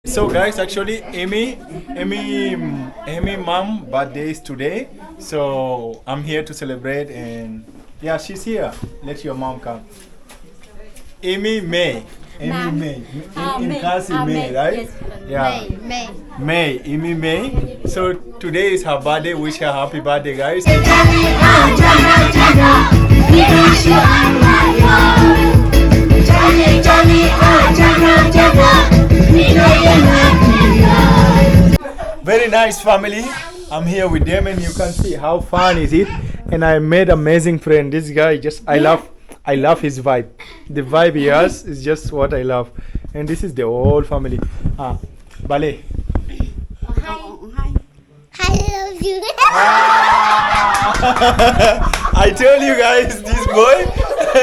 So guys, actually Amy mom birthday is today. So I'm here to celebrate and yeah, she's here. Let your mom come. Amy May. Amy May. In Khasi May, right? Yes. Yeah. May. Amy May. So today is her birthday. Wish her happy birthday, guys. Very nice family. I'm here with them and you can see how fun is it. And I made amazing friend. This guy I love his vibe. The vibe he has is just what I love. And this is the whole family. Bale. I love you. I told you guys, this boy,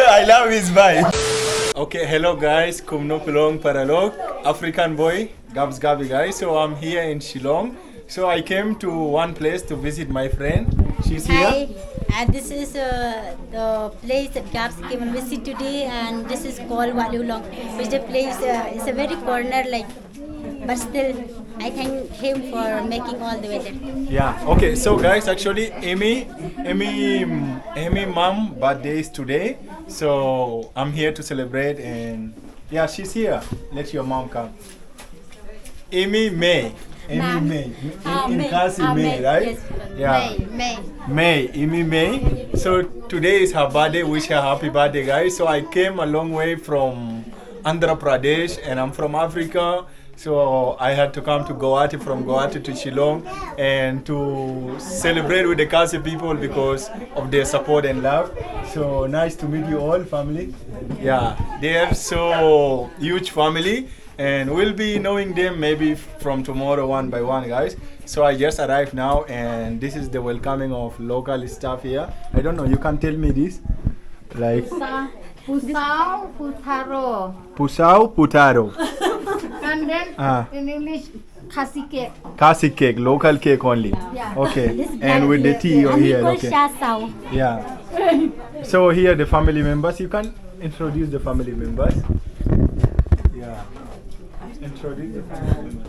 I love his vibe. Okay, hello guys, Kumno Pilong Paralog, African boy, Gabs Gabi guys. So I'm here in Shillong. So I came to one place to visit my friend. She's here. Hi, and this is the place that Gabs came and visit today, and this is called Wahliewlong, which the place is a very corner but still I thank him for making all the way there. Yeah. Okay. So guys, actually Amy mom birthday is today. So I'm here to celebrate and yeah, she's here. Let your mom come. Amy May. May. In Khasi May, right? Yes. Yeah. May. Amy May. So today is her birthday. Wish her happy birthday, guys. So I came a long way from Andhra Pradesh and I'm from Africa. So I had to come to Guwahati, from Guwahati to Shillong and to celebrate with the Khasi people because of their support and love. So nice to meet you all, family. Yeah, they are so huge family and we'll be knowing them maybe from tomorrow one by one, guys. So I just arrived now and this is the welcoming of local staff here. I don't know, you can tell me this? Like Pusau Putaro. Pusau Putaro. And then in English, Khasi cake. Khasi cake, local cake only. Yeah. Okay. And with the tea over here. Okay. Yeah. So here the family members. You can introduce the family members. Yeah. Introduce the family members.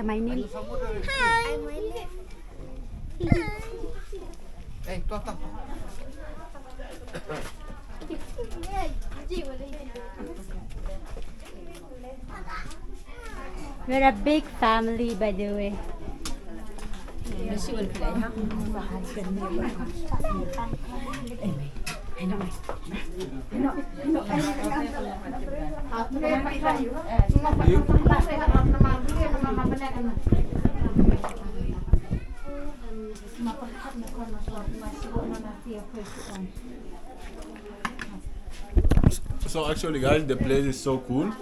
My name. Hi. Hey, stop. We're a big family, by the way. So actually guys, the place is so cool.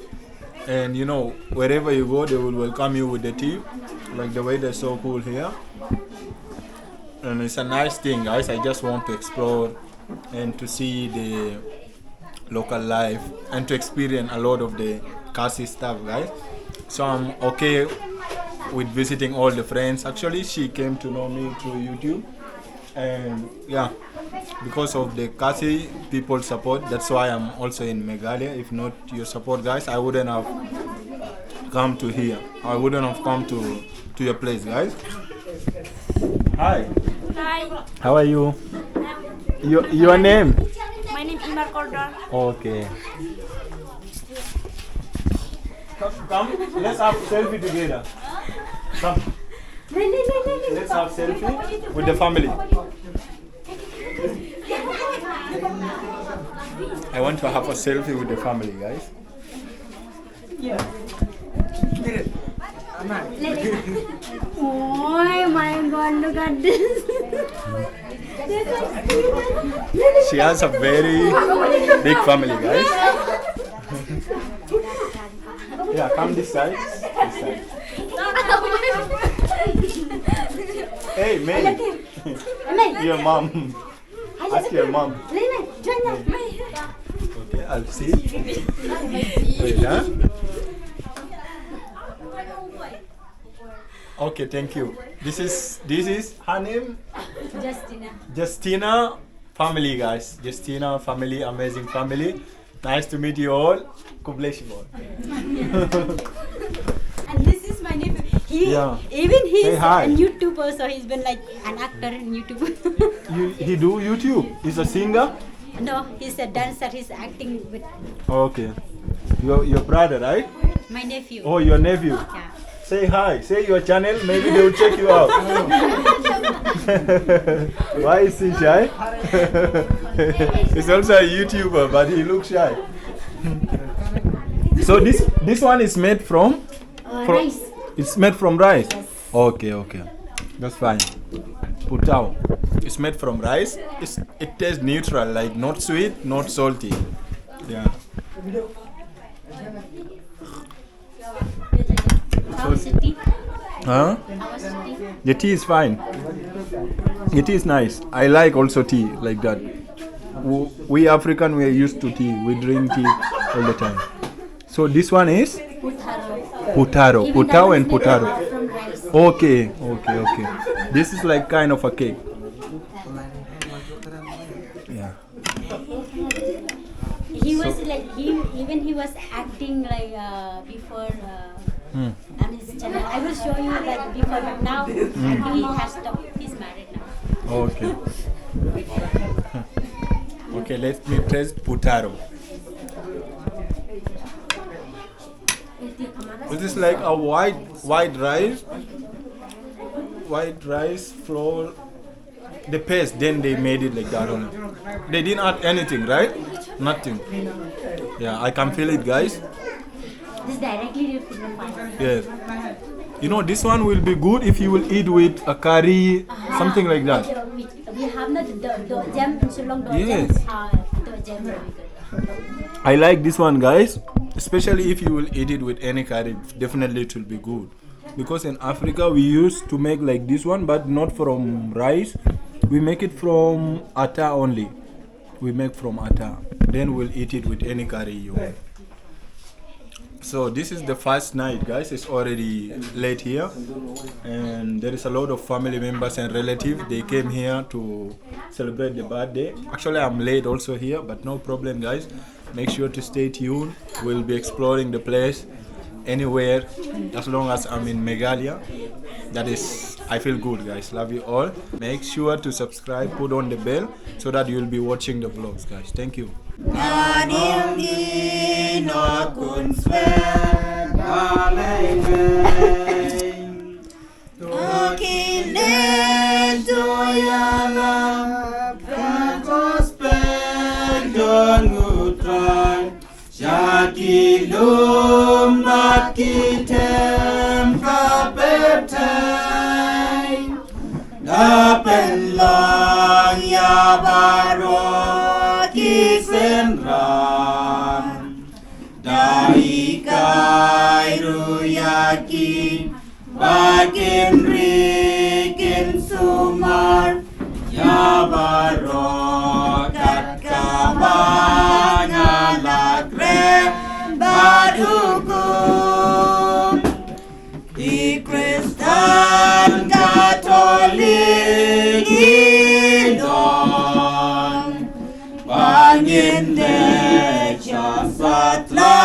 And you know, wherever you go, they will welcome you with the tea. Like the way they're so cool here. And it's a nice thing, guys. I just want to explore and to see the local life and to experience a lot of the Khasi stuff, guys. So I'm okay with visiting all the friends. Actually, she came to know me through YouTube. And yeah, because of the Khasi people support, that's why I'm also in Meghalaya. If not your support, guys, I wouldn't have come to here. I wouldn't have come to your place, guys. Hi. Hi, How are you? Your name? my name is Imar Kordor. Okay. Come, let's have selfie together. Come. Let's have selfie with the family. I want to have a selfie with the family, guys. Oh my God, look at this. She has a very big family, guys. Yeah, come this side. This side. Hey, May. Your mom. Ask your mom. Okay, I'll see. Wait, huh? Okay, thank you. This is her name? Justina family, guys. Justina family, amazing family. Nice to meet you all. God bless you all. And this is my nephew. Even he's Say hi. a YouTuber, so he's been like an actor in YouTube. He do YouTube? He's a singer? No, he's a dancer. He's acting with Okay. Your brother, right? my nephew. Oh, your nephew. Yeah. Say hi. Say your channel. Maybe they will check you out. Why is he shy? He's also a YouTuber, but he looks shy. So this one is made from Rice. It's made from rice. Okay, that's fine. Putao. It's made from rice. It tastes neutral, like not sweet, not salty. Yeah. How's the tea? Huh? How's the tea? The tea is fine. It is nice. I like also tea like that. We African, we are used to tea. We drink tea all the time. So this one is Putaro. Putao and Putaro. From rice. Okay. This is like kind of a cake. Yeah. He was like he was acting like before on his channel. I will show you that before, but now I think he has stopped. He's married now. Okay. Okay, let me taste Putaro. This is like a white rice flour, the paste. Then they made it like that only. They didn't add anything, right? Nothing. Yeah, I can feel it, guys. This directly from the fire. Yes. You know, this one will be good if you will eat with a curry, something like that. We have not the jam in Shillong. Yes. The jam. I like this one, guys. Especially if you will eat it with any curry, definitely it will be good. Because in Africa we used to make like this one, but not from rice. We make it from atta only. We make from atta. Then we'll eat it with any curry you want. So this is the first night, guys. It's already late here, and there is a lot of family members and relatives. They came here to celebrate the birthday. Actually, I'm late also here, but no problem, guys. Make sure to stay tuned. We'll be exploring the place anywhere as long as I'm in Meghalaya. That is, I feel good, guys. Love you all. Make sure to subscribe, put on the bell so that you'll be watching the vlogs, guys. Thank you. Shakilum batkitem kapeptai Dapen long ya baro kisenran Daikai ruyaki bakin rikin sumar Ya baro kat kabanya lakre Badukum Di Kristen Katolik Idon Pangin decha satla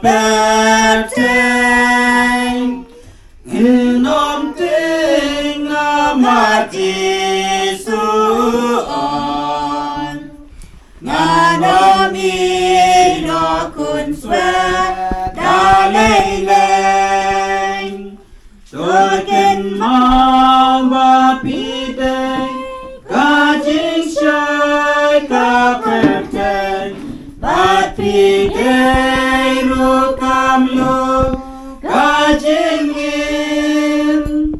peteng Inom ting amati suon Nanomi no kun swear daleng Token mama pide Kajing shy kapeten Bat pide rukam lo Kajing in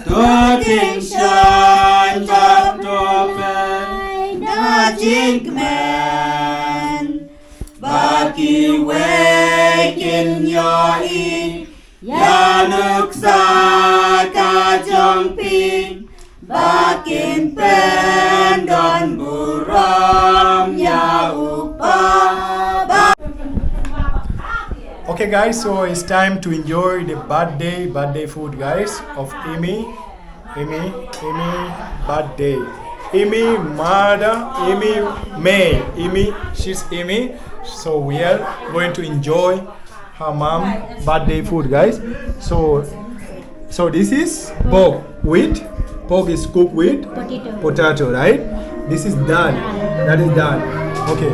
Token shy tap topen Kajing man Baki wakin yoi Yanuk sa ka jong pin Bakin pendon buram ya upa. Okay guys, so it's time to enjoy the birthday food guys of Amy birthday. Amy mother, Amy May, Amy, she's Amy. So we are going to enjoy her mom birthday food guys. So this is pork is cooked with potato, right? This is dal, that is dal. Okay,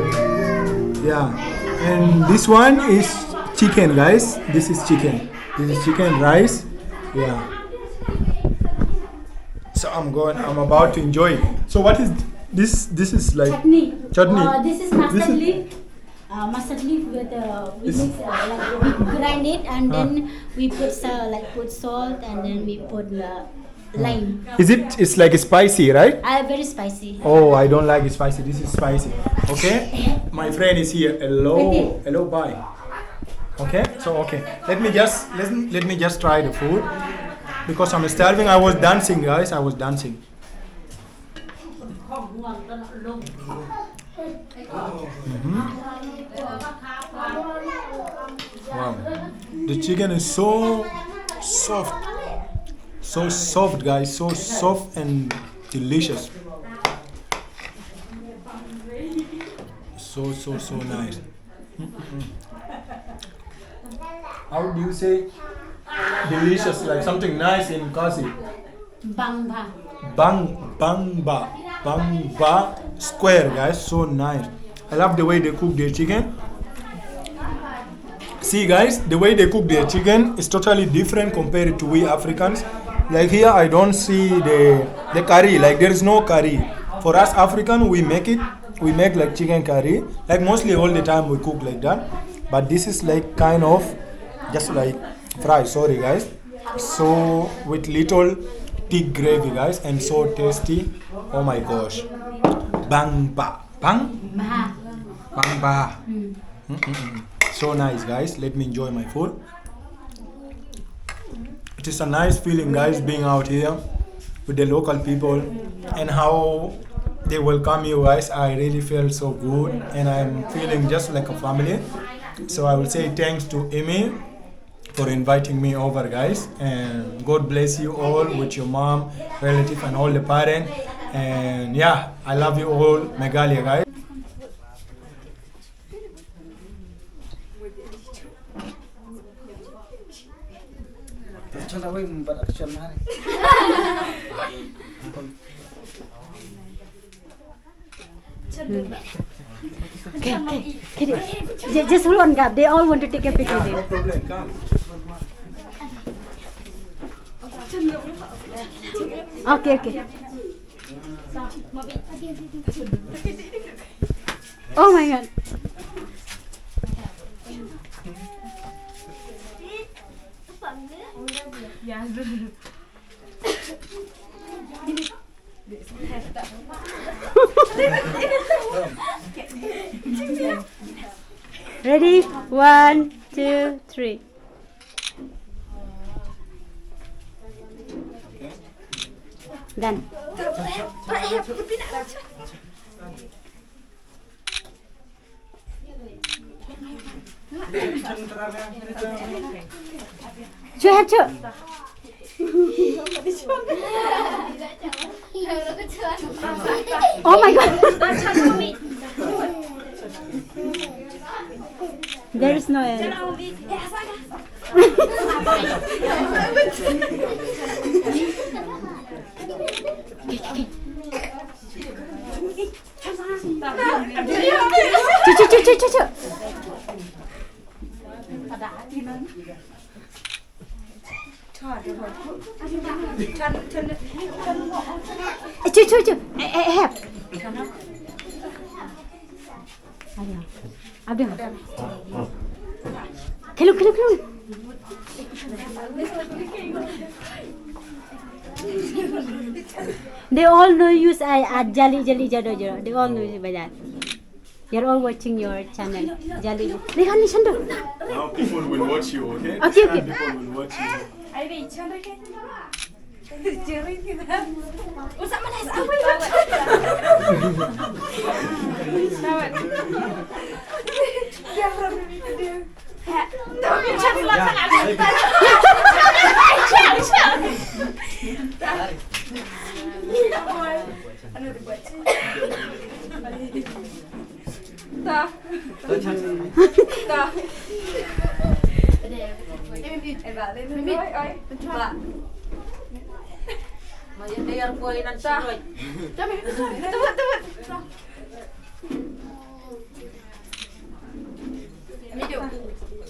yeah, and this one is chicken guys. This is chicken rice, yeah. So I'm about to enjoy it. So what is this? This is like Chutney. Chutney. This is mustard leaf. Mustard leaf with we mix like we grind it and then we put put salt and then we put lime. It's like spicy, right? Very spicy. Oh, I don't like it spicy. This is spicy. Okay, my friend is here. Hello, bye. Okay, so let me just try the food because I'm starving. I was dancing, guys. I was dancing. Wow, the chicken is so soft, guys. So soft and delicious. So nice. How do you say delicious? Like something nice in Khasi? Bangba. Bangba square, guys. So nice. I love the way they cook their chicken. See, guys, the way they cook their chicken is totally different compared to we Africans. Like here, I don't see the curry. Like there is no curry. For us African, we make like chicken curry. Like mostly all the time we cook like that. But this is like kind of just like fry. Sorry, guys. So with little thick gravy, guys, and so tasty. Oh my gosh. Bangba. So nice, guys. Let me enjoy my food. It is a nice feeling, guys, being out here with the local people and how they welcome you, guys. I really feel so good and I'm feeling just like a family. So I will say thanks to Amy for inviting me over, guys, and God bless you all with your mom, relative and all the parents. And yeah, I love you all, Meghalaya, guys. Okay. Just hold on, Gab. They all want to take a picture with you. No problem, come. Okay. Oh my God. Ready? 1, 2, 3. Done. Sure. Oh my God. There is no end. Chu. Chu. Have. Abdul. Hello. They all know you at Jali Jado. They all know you by that. You're all watching your channel. Jali. Now people will watch you, okay? Okay. People will watch you. Usap mana apa? Sawat. Dia orang dia. Tapi cari lapangan. Ano dibuat? Tak. Tak.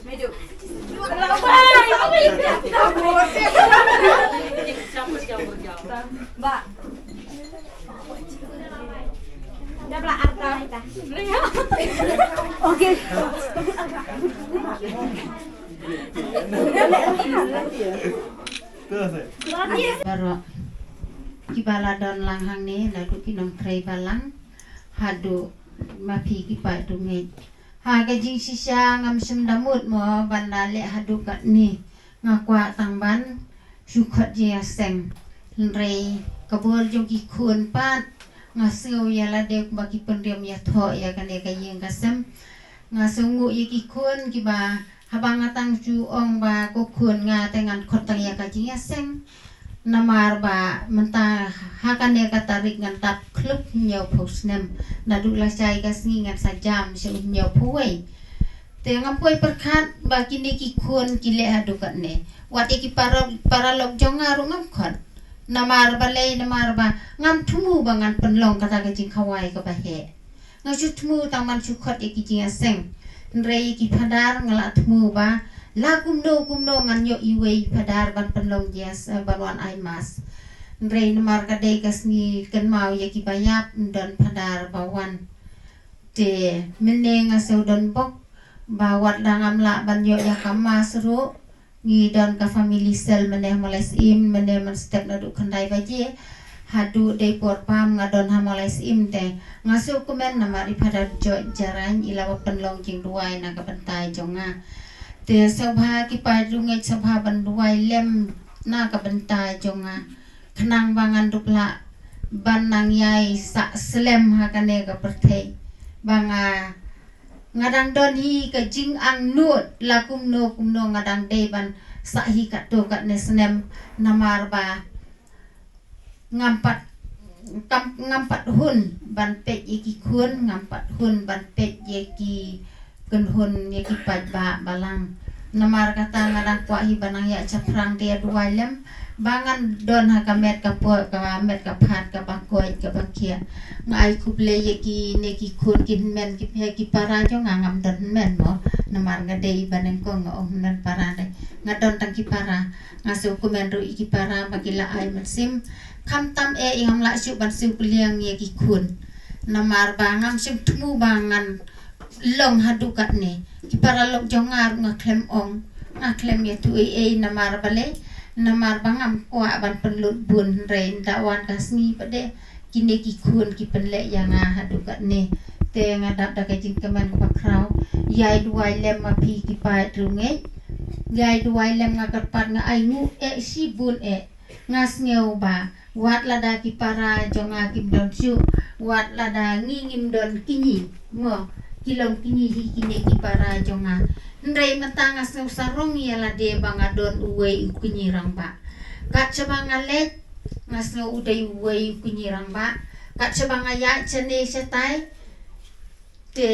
Medyo. Mbak. Dah belah arta kita. Okey. Baru kibala don lang hang ni lalu kinong tray balang hadu mapi kipai dungai ha ka jing sisya ngam sem damut mo banda le hadu kat ni ngakwa tangban sukhat je seng rei kabol jong ki khun pat ngasiu ya la dek baki pendiam ya tho ya kan ya kayeng kasem ngasungu ya ki khun ki ba habang atang chu ong ba ko khun nga tengan khotang ya ka jing seng namar ba mentah hakan dia katarik ngan tap klub nyau posnem nadu la chai kasngi ngan sajam se nyau puai te ngam puai perkhat ba kini ki khun ki le hadu kat ne wat ki para lok jonga ru ngam khot namar ba le namar ba ngam thumu ba ngan penlong kata ka jing khawai ka ba he ngachu thumu tang man chu khot ki jing seng rei ki phadar ngala thumu ba la kumno ngan yo iwe padar ban penlong jas balwan ai mas rei namar ka dei kasni kan mau ye ki bayap dan padar bawan te meneng asau don bok bawat dangam la ban yo ya kamas ru ngi don ka family sel meneh moles im meneh men step nadu khandai baje hadu dei por pam ngadon ha moles im te ngasu kumen namar i padar jo jaran ilawa penlong jing duai na ka bentai jonga te sabha ki pa rungai sabha banduai lem na ka bentai jonga khnang bangan dupla ban nang yai sa slem ha kane ka perthei banga ngadang don hi ka jing ang nut la kumno ngadang de ban sa hi ka to ka ne snem namar ba ngampat hun ban pet iki khun ngampat hun ban pet yeki kunhun yeki pajba balang namar kata ngadang kwa hi banang ya chaprang dia dua lem bangan don ha kamet ka po ka met ka phat ka bakoi ka bakia ngai kuble yeki neki khun kin men ki phe ki para jo ngam don men mo namar ngade baneng ko ngom nan para de ngadon tang ki para ngasu kumen ru iki para bagila ai mesim kam tam e ingam la su ban su pliang yeki khun namar bangam sim tumu bangan long hadu kat ni ki para lok jongar ngaklem ong ngaklem ya tu e namar bale namar bangam kwa ban penlut bun rein dawan kasni pade kini ki khun ki penle yang hadu kat ni te ngadap da ka jing keman ko pakrau yai duai lem ma pi ki pa trunge yai duai lem ngakarpat nga ai ngu e si bun e ngas ngeu ba wat lada ki para jonga kim don su wat lada ngingim don kini mo kilong kini hi kini ki para jonga ndrei matanga seu sarong ya la de bangadon uwe kunyirang ba kat cabanga let ngasno udai uwe kunyirang ba kat cabanga ya chene setai te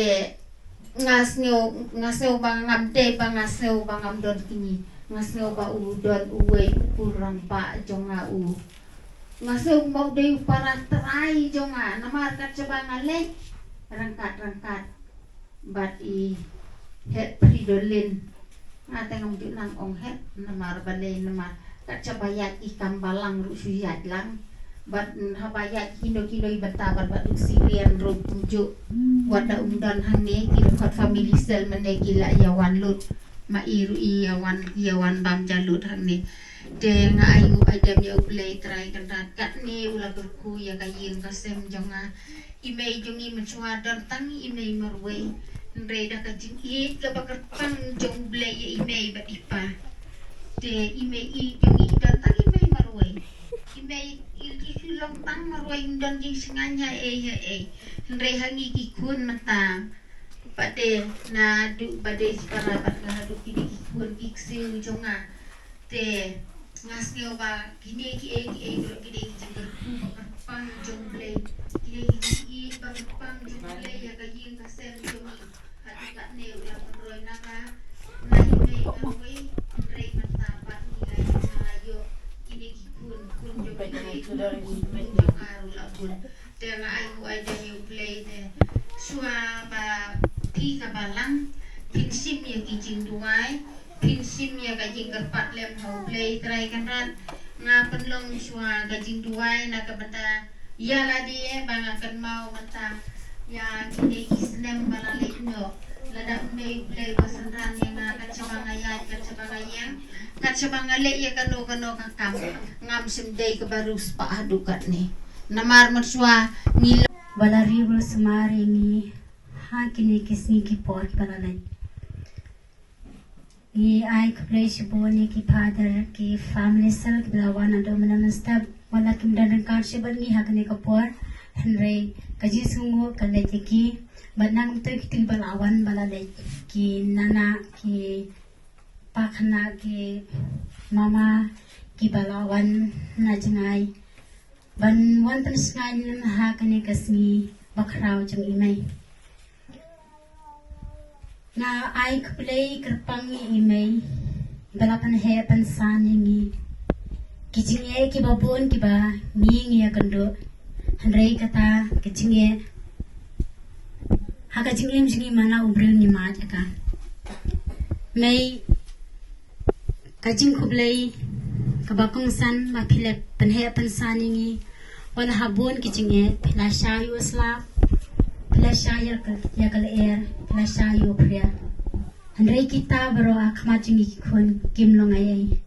ngasno bangam de bangasno bangam don kini ngasno ba udon uwe kurang ba jonga u ngasno mau de para terai jonga namar kat cabanga let rangkat bat i het pridolin ngateng ngom nang ong het namar bale namar kat cabayat ikam balang ru suyat lang bat habayat kilo batabar bat sirian ro punjuk wada undan hane kilo khat family sel mene gila yawan lut mairu yawan bam jalut hane de ngai ngu adem ya uplay try kandat kat ni ula berku ya kayin kasem jonga imei jongi mencuat dan tangi imei marwei reda ka jingit ka bakarpang jong blay ya imei bat ipa te imei jongi dan tangi imei marwei Roy don jing senganya Henry hangi kikun mata Pade na du pade para para du kini kikun kiksi ujonga te ngas ngeu ba kini ki bro kini jengker pang jongle kini ki ba pang jongle ya ka yin ka sen jongi hati ka ne ulah Roy naka na ime Roy Henry mata pat ni ayo kini kikun kun jongle karul abun Tengah aku ada yang play deh. Sua ba ti ka balang pinsim ya kijing duai pinsim ya kajing kerpat lem hau play try kan ran ngapen long sua kajing duai nak ke benda ya lah dia bang akan mau mata ya kini kisnem balalek no ladak me play pasanran yang kacabang lek ya kano kakam ngam semdai ke baru spa adukat ni namar mersua ngil Wahliewlong semaringi hakini kisni ki por balalai I play shiboni ki father ki family sel ki lawana do manamasta wala kim dan kar shibangi hakini ka por Henry kaji sungo kalai ki banang tu ki balawan balalai ki nana ki pakhna ki mama ki balawan na jangai ban wantan sngai nim ha kani kasmi bakrau jang imai na ai play kerpangi imai balapan he pan saningi kijinge ki babon ki ba mingi ya kando Henry kata kijinge ha kijinge mjingi mana ubril ni ma jaka mai kajing kublai kabakong san ma phile pan he pan saningi wala habon kijinge pilashayo slap pilashayo yakal air pilashayo priya Henry kita baro akmajingi kun kimlong ayai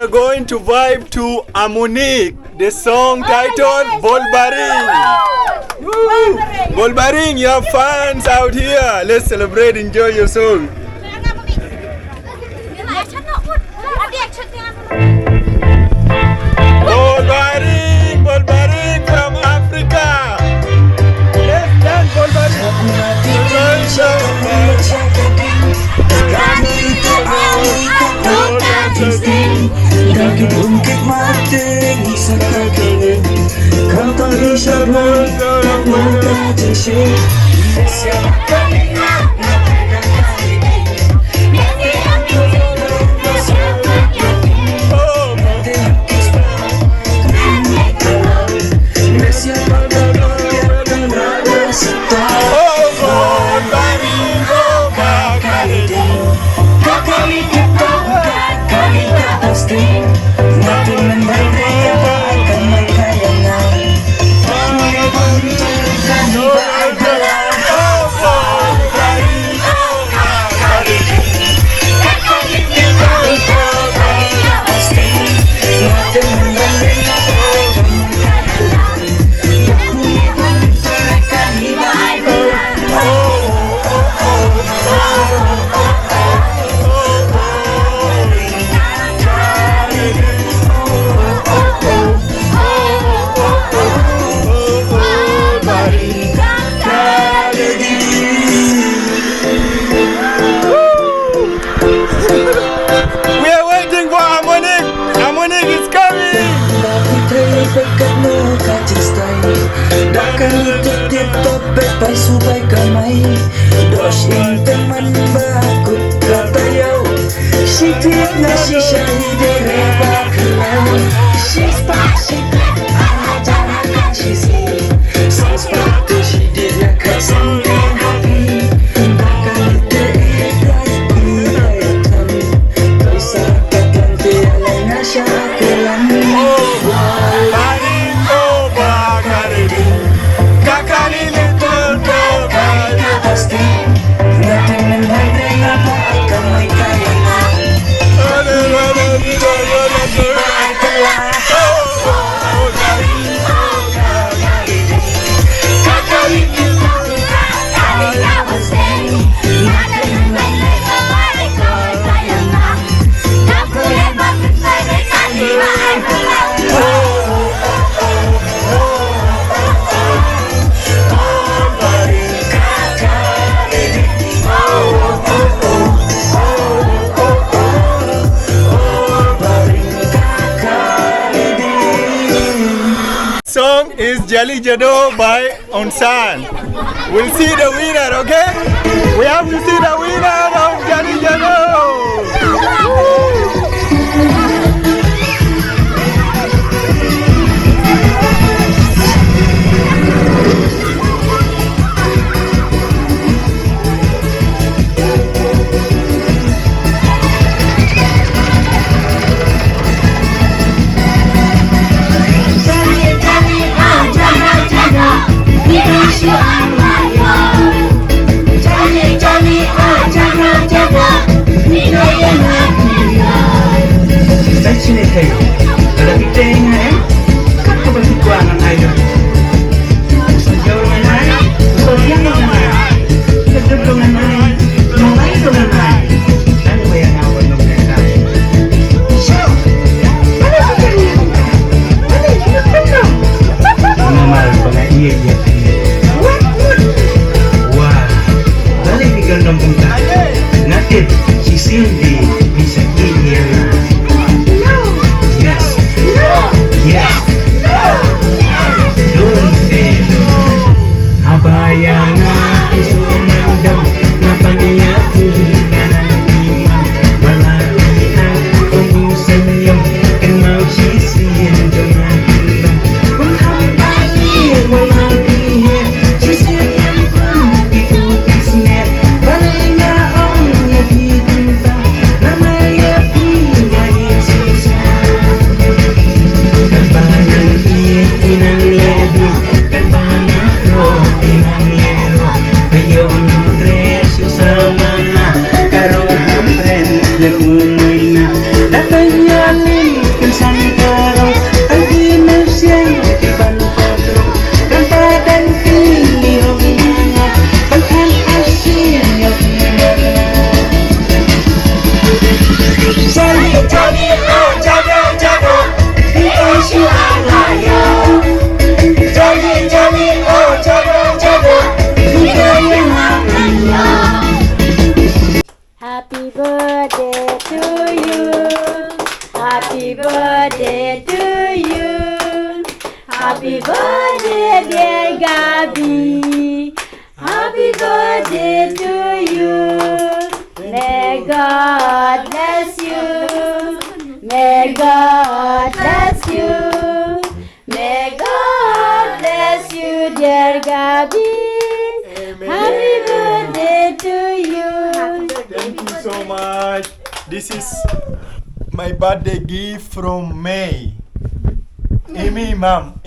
We're going to vibe to Amunik, the song titled Bolbaring. Woo! Bolbaring, you have fans out here. Let's celebrate, enjoy your song. Bolbaring, Bolbaring from Africa. Let's dance Bolbaring. Daki bungkit mati Isa kagingin Kau tak bisa berangkat Mata jengsi Indonesia Indonesia Pai subai kamai dos in teman baku kata yau sikit nasi syari dereba kelau sispa ajaran sisi sepatu sidir lakat sampai hati bakal teridai kulayatan bisa katan tiada nasya kelam Kakak is Jelly Jado by Onsan. We'll see the winner, okay? We have to see the winner of Jelly Jado. Sini kayo, ada kita yang lain, kan kau berpikuan ayo. Sejauh mana, sosial mana, kedudukan mana, mulai dengan mana, dan bayang awal mereka. Normal banget iya. Wah, balik di gendong bungka, natif si Cindy bisa ini. Abayana isunandang napaniati nanangiman malalian pag-usayang kan magsisiyan dengan ilang kung hampain malalian sisiyan kung itutisnet balay na ang nagitinta na mayapi maisisa kabanan inang lebi kabanan Happy birthday to you. Happy birthday to you. Happy birthday, dear Gabi. Happy birthday to you. May God bless you. May God bless you. May God bless you, dear Gabi. Happy birthday to you. Thank you so much. This is my birthday gift from May. Amy mom,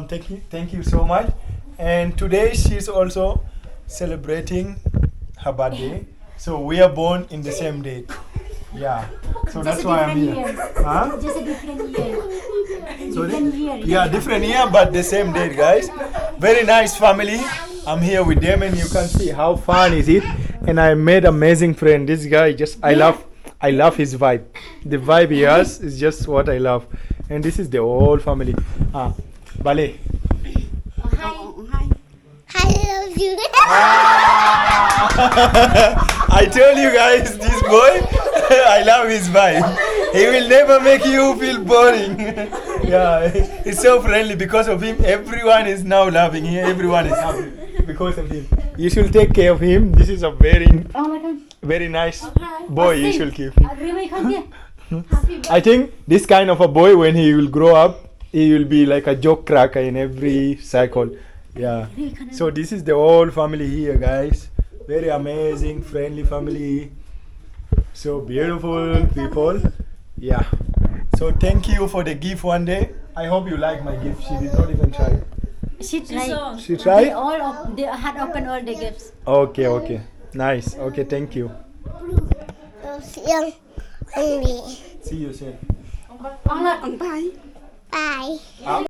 thank you so much. And today she's also celebrating her birthday. So we are born in the same date. Yeah. So that's why I'm here. Huh? Just a different year. Sorry? Yeah, different year, but the same date, guys. Very nice family. I'm here with them, and you can see how fun is it. And I made amazing friend. This guy I love his vibe. The vibe he has is just what I love. And this is the whole family. Bale. I love you. I told you guys, this boy, I love his vibe. He will never make you feel boring. Yeah, he's so friendly. Because of him, everyone is now loving him. Everyone is happy because of him. You should take care of him. This is a very nice boy. You should keep him. I think this kind of a boy, when he will grow up, he will be like a joke cracker in every cycle. Yeah. So this is the whole family here, guys. Very amazing, friendly family. So beautiful people. Yeah. So thank you for the gift one day. I hope you like my gift. She did not even try. She tried. She tried? They had opened all the gifts. Okay. Nice. Okay, thank you. See you soon. Bye.